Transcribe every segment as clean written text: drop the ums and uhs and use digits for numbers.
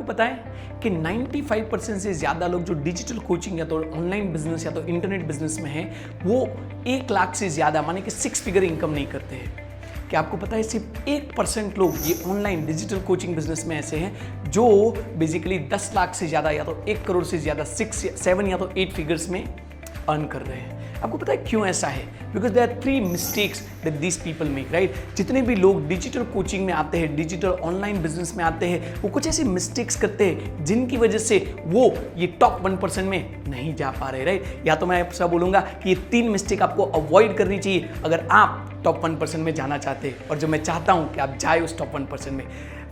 आपको पता है कि 95% से ज़्यादा लोग जो डिजिटल कोचिंग या तो ऑनलाइन बिजनेस या तो इंटरनेट बिजनेस में हैं, वो 1 लाख से ज़्यादा माने कि 6 फिगर इनकम नहीं करते हैं। क्या आपको पता है सिर्फ 1% लोग ये ऑनलाइन डिजिटल कोचिंग बिजनेस में ऐसे हैं जो बेसिकली 10 लाख से ज़्यादा या तो 1 करोड़ से ज़्यादा 6 या 7 या तो 8 फिगर्स में अर्न कर रहे हैं। आपको पता है क्यों ऐसा है? Because there are 3 mistakes that these people make, right? जितने भी लोग डिजिटल कोचिंग में आते हैं, डिजिटल ऑनलाइन बिजनेस में आते हैं, वो कुछ ऐसी मिस्टेक्स करते हैं जिनकी वजह से वो ये टॉप 1% में नहीं जा पा रहे, राइट? या तो मैं आपसे बोलूंगा कि ये 3 मिस्टेक आपको अवॉइड करनी चाहिए अगर आप टॉप 1% में जाना चाहते हैं, और जो मैं चाहता हूं कि आप जाए उस टॉप 1% में।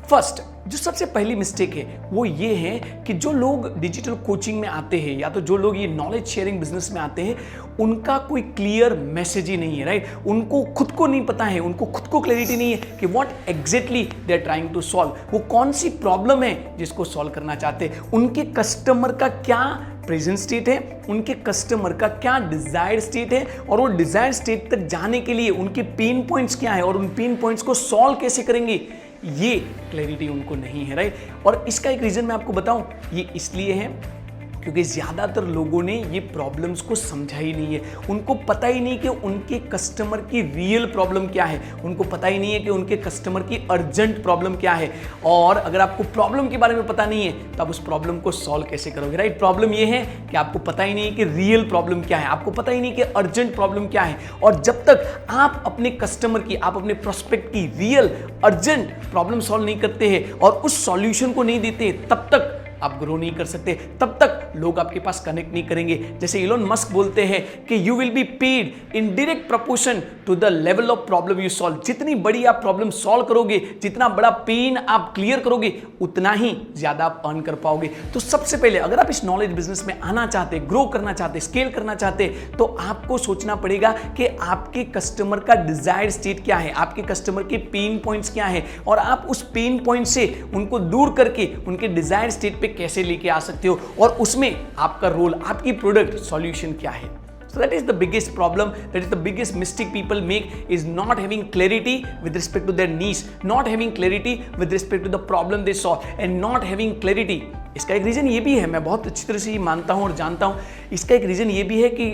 फर्स्ट, जो सबसे पहली मिस्टेक है वो ये है कि जो लोग डिजिटल कोचिंग में आते हैं या तो जो लोग ये नॉलेज शेयरिंग बिजनेस में आते हैं, उनका कोई क्लियर मैसेज ही नहीं है, राइट? उनको खुद को नहीं पता है, उनको खुद को क्लैरिटी नहीं है कि what exactly they are trying to solve. वो कौन सी प्रॉब्लम है जिसको सॉल्व करना चाहते हैं, उनके कस्टमर का क्या प्रेजेंट स्टेट है, उनके कस्टमर का क्या डिजायर्ड स्टेट है, और वो डिजायर्ड स्टेट तक जाने के लिए उनके पेन पॉइंट्स क्या है और उन पेन पॉइंट्स को सॉल्व कैसे करेंगे, ये क्लैरिटी उनको नहीं है, राइट? और इसका एक रीजन मैं आपको बताऊं, ये इसलिए है क्योंकि ज़्यादातर लोगों ने ये प्रॉब्लम्स को समझा ही नहीं है। उनको पता ही नहीं कि उनके कस्टमर की रियल प्रॉब्लम क्या है, उनको पता ही नहीं है कि उनके कस्टमर की अर्जेंट प्रॉब्लम क्या है। और अगर आपको प्रॉब्लम के बारे में पता नहीं है तो आप उस प्रॉब्लम को सॉल्व कैसे करोगे, राइट? प्रॉब्लम ये है कि आपको पता ही नहीं है कि रियल प्रॉब्लम क्या है, आपको पता ही नहीं कि अर्जेंट प्रॉब्लम क्या है। और जब तक आप अपने कस्टमर की, आप अपने प्रोस्पेक्ट की रियल अर्जेंट प्रॉब्लम सॉल्व नहीं करते हैं और उस सॉल्यूशन को नहीं देते, तब तक आप ग्रो नहीं कर सकते, तब तक लोग आपके पास कनेक्ट नहीं करेंगे। जैसे इलोन मस्क बोलते हैं कि you will be paid in direct proportion to the level of problem you solve. जितनी बड़ी आप प्रॉब्लम सॉल्व करोगे, जितना बड़ा पेन आप क्लियर करोगे, उतना ही ज्यादा आप अर्न कर पाओगे। तो सबसे पहले अगर आप इस नॉलेज बिजनेस में आना चाहते, ग्रो करना चाहते, स्केल करना चाहते, तो आपको सोचना पड़ेगा कि आपके कस्टमर का डिजायर्ड स्टेट क्या है, आपके कस्टमर के पेन पॉइंट्स क्या है, और आप उस पेन पॉइंट से उनको दूर करके उनके डिजायर्ड स्टेट पे कैसे लेके आ सकते हो, और उसमें आपका रोल, आपकी प्रोडक्ट सॉल्यूशन क्या है। So that is the biggest problem, that is the biggest mistake people make, is not having clarity with respect to their niche, not having clarity with respect to the problem they solve, and not having clarity. इसका एक reason ये भी है, मैं बहुत अच्छी तरह से ये मानता हूँ और जानता हूँ, इसका एक रीजन ये भी है कि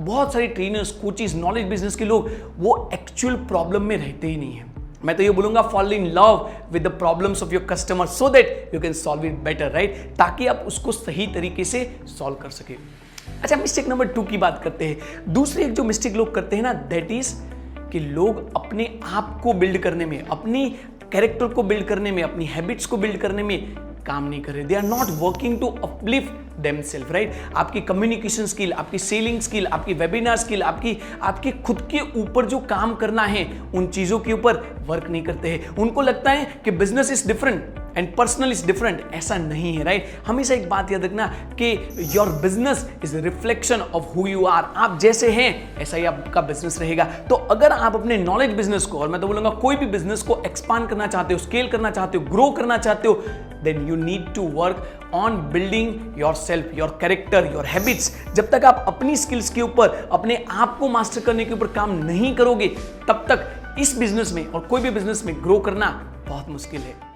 बहुत सारे ट्रेनर्स, कोचेस, नॉलेज बिजनेस के लोग वो एक्चुअल प्रॉब्लम में रहते ही नहीं है। मैं तो ये बोलूंगा, fall in love with the problems of your customer so that you can solve it better, right? ताकि आप उसको सही तरीके से सॉल्व कर सके। अच्छा, मिस्टेक नंबर 2 की बात करते हैं। दूसरी एक जो मिस्टेक लोग करते हैं ना, दैट इज कि लोग अपने आप को बिल्ड करने में, अपनी कैरेक्टर को बिल्ड करने में, अपनी हैबिट्स को बिल्ड करने में काम नहीं कर रहे। They are not working to uplift themselves, right? आपकी कम्युनिकेशन स्किल, आपकी सेलिंग स्किल, आपकी वेबिनार स्किल, आपकी खुद के ऊपर जो काम करना है, उन चीजों के ऊपर वर्क नहीं करते हैं। उनको लगता है कि business is different and personal is different. ऐसा नहीं है, राइट? हमेशा एक बात याद रखना कि your business is reflection of who you are. आप जैसे हैं ऐसा ही आपका बिजनेस रहेगा। तो अगर आप अपने नॉलेज बिजनेस को, और मैं तो बोलूंगा कोई भी बिजनेस को एक्सपांड करना चाहते हो, स्केल करना चाहते हो, ग्रो करना चाहते हो, then you need to work on building your self, your character, your habits. जब तक आप अपनी स्किल्स के ऊपर, अपने आप को मास्टर करने के ऊपर काम नहीं करोगे, तब तक इस बिजनेस में और कोई भी बिजनेस में ग्रो करना बहुत मुश्किल है।